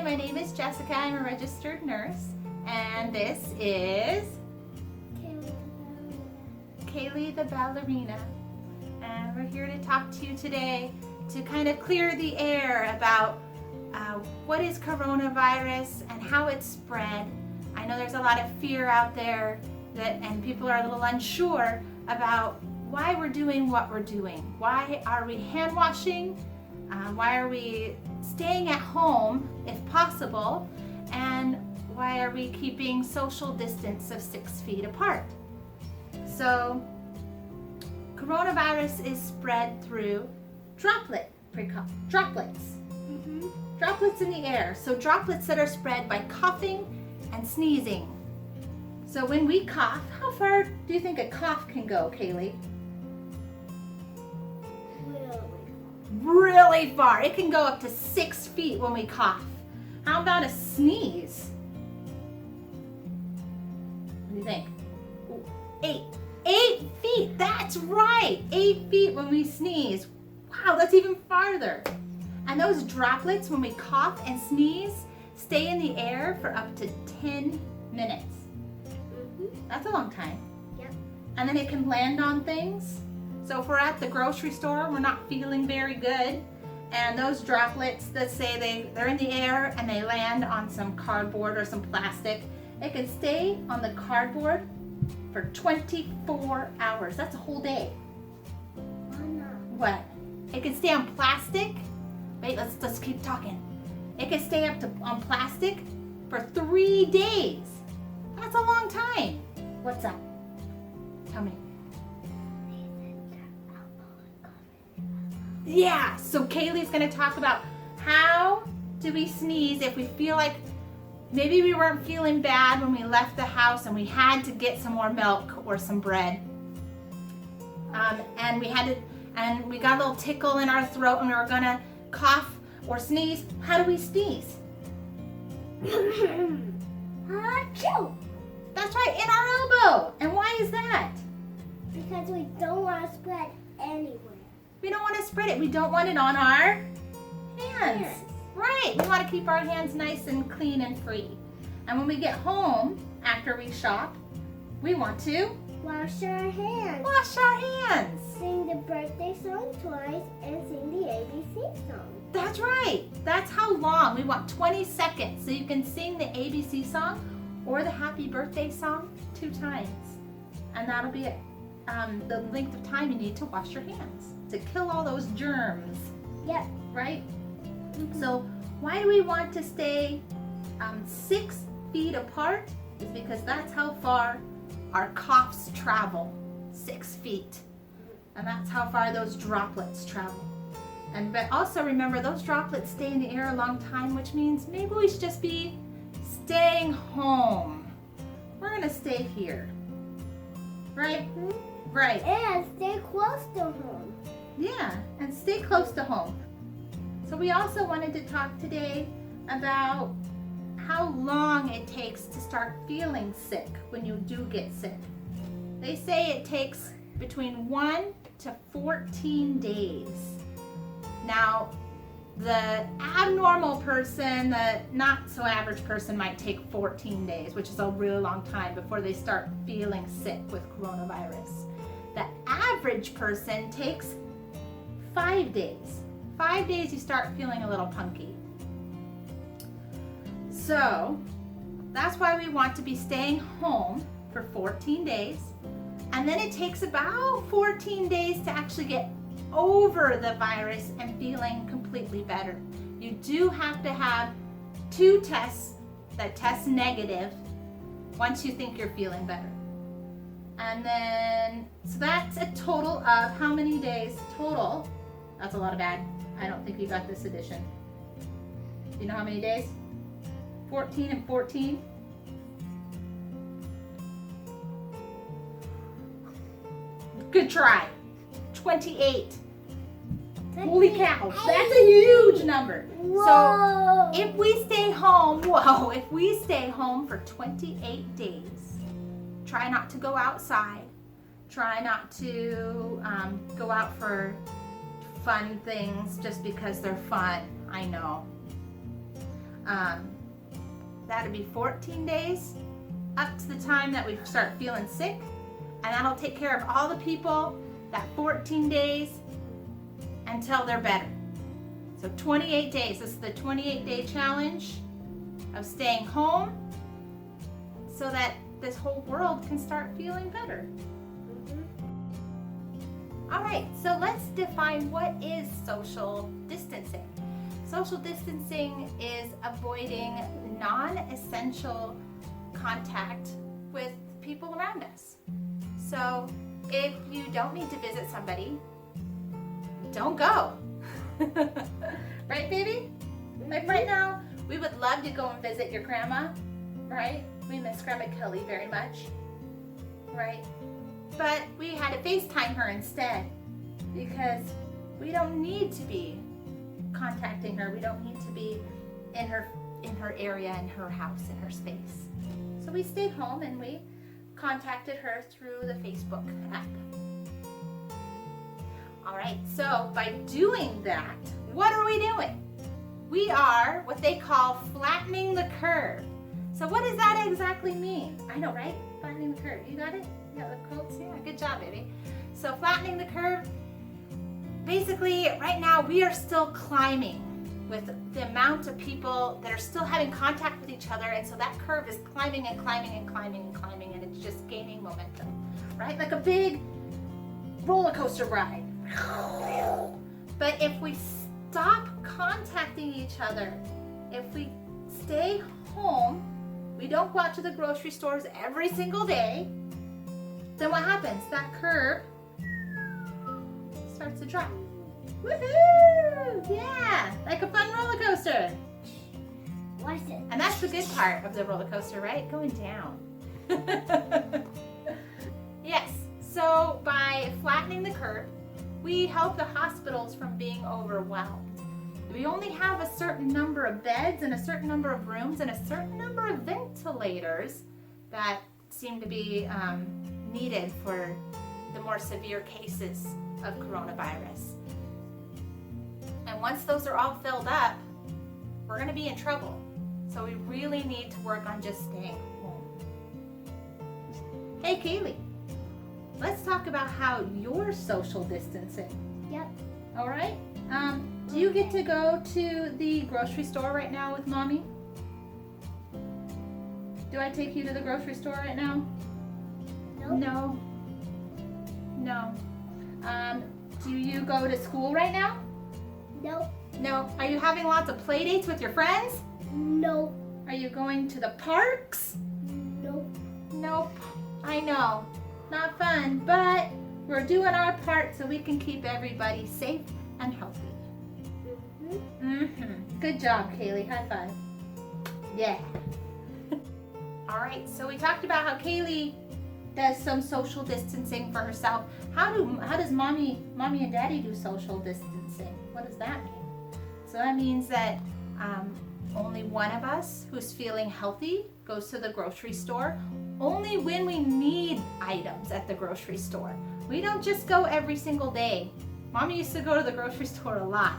my name is Jessica. I'm a registered nurse, and this is Kaylee the ballerina. And we're here to talk to you today to kind of clear the air about what is coronavirus and how it's spread. I know there's a lot of fear out there and people are a little unsure about why we're doing what we're doing. Why are we hand washing? Why are we staying at home if possible? And why are we keeping social distance of 6 feet apart? So coronavirus is spread through droplets. Droplets in the air. So droplets that are spread by coughing and sneezing. So when we cough, how far do you think a cough can go, Kaylee? Really far. It can go up to 6 feet when we cough. How about a sneeze? What do you think? Ooh, 8 feet. That's right. 8 feet when we sneeze. Wow, that's even farther. And those droplets, when we cough and sneeze, stay in the air for up to 10 minutes. That's a long time. Yep. And then it can land on things. So if we're at the grocery store, we're not feeling very good, and those droplets, let's say they're in the air and they land on some cardboard or some plastic, it can stay on the cardboard for 24 hours. That's a whole day. What? It can stay on plastic. Wait, let's keep talking. It can stay on plastic for 3 days. That's a long time. What's up? Tell me. Yeah, so Kaylee's going to talk about how do we sneeze if we feel like maybe we weren't feeling bad when we left the house and we had to get some more milk or some bread. And we got a little tickle in our throat and we were going to cough or sneeze. How do we sneeze? Achoo! That's right, in our elbow. And why is that? Because we don't want to spread anywhere. We don't want to spread it. We don't want it on our hands. Yes. Right. We want to keep our hands nice and clean and free. And when we get home after we shop, we want to Wash our hands. wash our hands. Sing the birthday song twice and sing the ABC song. That's right. That's how long. We want 20 seconds. So you can sing the ABC song or the happy birthday song 2 times. And that'll be it. The length of time you need to wash your hands to kill all those germs. Yep. Right? So why do we want to stay 6 feet apart? Is because that's how far our coughs travel, 6 feet. And that's how far those droplets travel. But also remember, those droplets stay in the air a long time, which means maybe we should just be staying home. We're gonna stay here. Right? Right. And stay close to home. Yeah, and stay close to home. So we also wanted to talk today about how long it takes to start feeling sick when you do get sick. They say it takes between 1 to 14 days. Now, the abnormal person, the not so average person might take 14 days, which is a really long time before they start feeling sick with coronavirus. The average person takes 5 days. 5 days you start feeling a little punky. So that's why we want to be staying home for 14 days. And then it takes about 14 days to actually get over the virus and feeling completely better. You do have to have 2 tests that test negative once you think you're feeling better. And then, so that's a total of how many days total? That's a lot of bad. I don't think you got this edition. Do you know how many days? 14 and 14? Good try. 28. Holy cow, that's a huge number. Whoa. So if we stay home for 28 days, try not to go outside. Try not to go out for fun things just because they're fun. I know. That'll be 14 days up to the time that we start feeling sick, and that'll take care of all the people that 14 days until they're better. So 28 days. This is the 28-day challenge of staying home so that this whole world can start feeling better. All right, so let's define what is social distancing. Social distancing is avoiding non-essential contact with people around us. So if you don't need to visit somebody, don't go. Right, baby? Like right now, we would love to go and visit your grandma, right? We miss Grandma Kelly very much, right? But we had to FaceTime her instead because we don't need to be contacting her. We don't need to be in her area, in her house, in her space. So we stayed home and we contacted her through the Facebook app. All right, so by doing that, what are we doing? We are what they call flattening the curve. So what does that exactly mean? I know, right? Flattening the curve. You got it? You got the quotes? Yeah, good job, baby. So flattening the curve, basically right now we are still climbing with the amount of people that are still having contact with each other, and so that curve is climbing and climbing and climbing and climbing, and it's just gaining momentum, right? Like a big roller coaster ride. But if we stop contacting each other, if we stay home, we don't go out to the grocery stores every single day, then what happens? That curve starts to drop. Woohoo! Yeah, like a fun roller coaster. Watch it. And that's the good part of the roller coaster, right? Going down. Yes, so by flattening the curve, we help the hospitals from being overwhelmed. We only have a certain number of beds and a certain number of rooms and a certain number of ventilators that seem to be needed for the more severe cases of coronavirus. And once those are all filled up, we're going to be in trouble. So we really need to work on just staying home. Hey, Kaylee, let's talk about how you're social distancing. Yep. All right? Do you get to go to the grocery store right now with Mommy? Do I take you to the grocery store right now? Nope. No. Do you go to school right now? Nope. No. Are you having lots of play dates with your friends? Nope. Are you going to the parks? Nope. Nope. I know. Not fun, but we're doing our part so we can keep everybody safe and healthy. Good job, Kaylee. High five. Yeah. All right, so we talked about how Kaylee does some social distancing for herself. How does mommy and daddy do social distancing? What does that mean? So that means that only one of us who's feeling healthy goes to the grocery store only when we need items at the grocery store. We don't just go every single day. Mommy used to go to the grocery store a lot.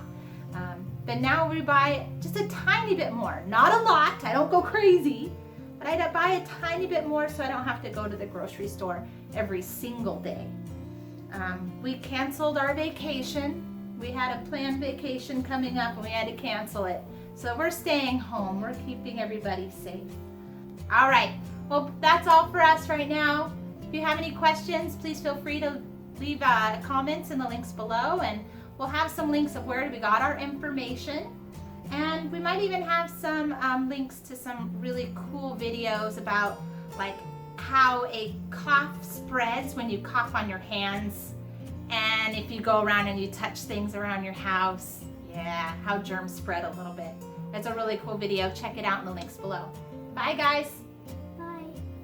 But now we buy just a tiny bit more. Not a lot, I don't go crazy, but I buy a tiny bit more so I don't have to go to the grocery store every single day. We canceled our vacation. We had a planned vacation coming up and we had to cancel it. So we're staying home. We're keeping everybody safe. All right, well, that's all for us right now. If you have any questions, please feel free to leave comments in the links below, and we'll have some links of where we got our information. And we might even have some links to some really cool videos about like how a cough spreads when you cough on your hands, and if you go around and you touch things around your house, yeah, how germs spread a little bit. It's a really cool video. Check it out in the links below. Bye, guys.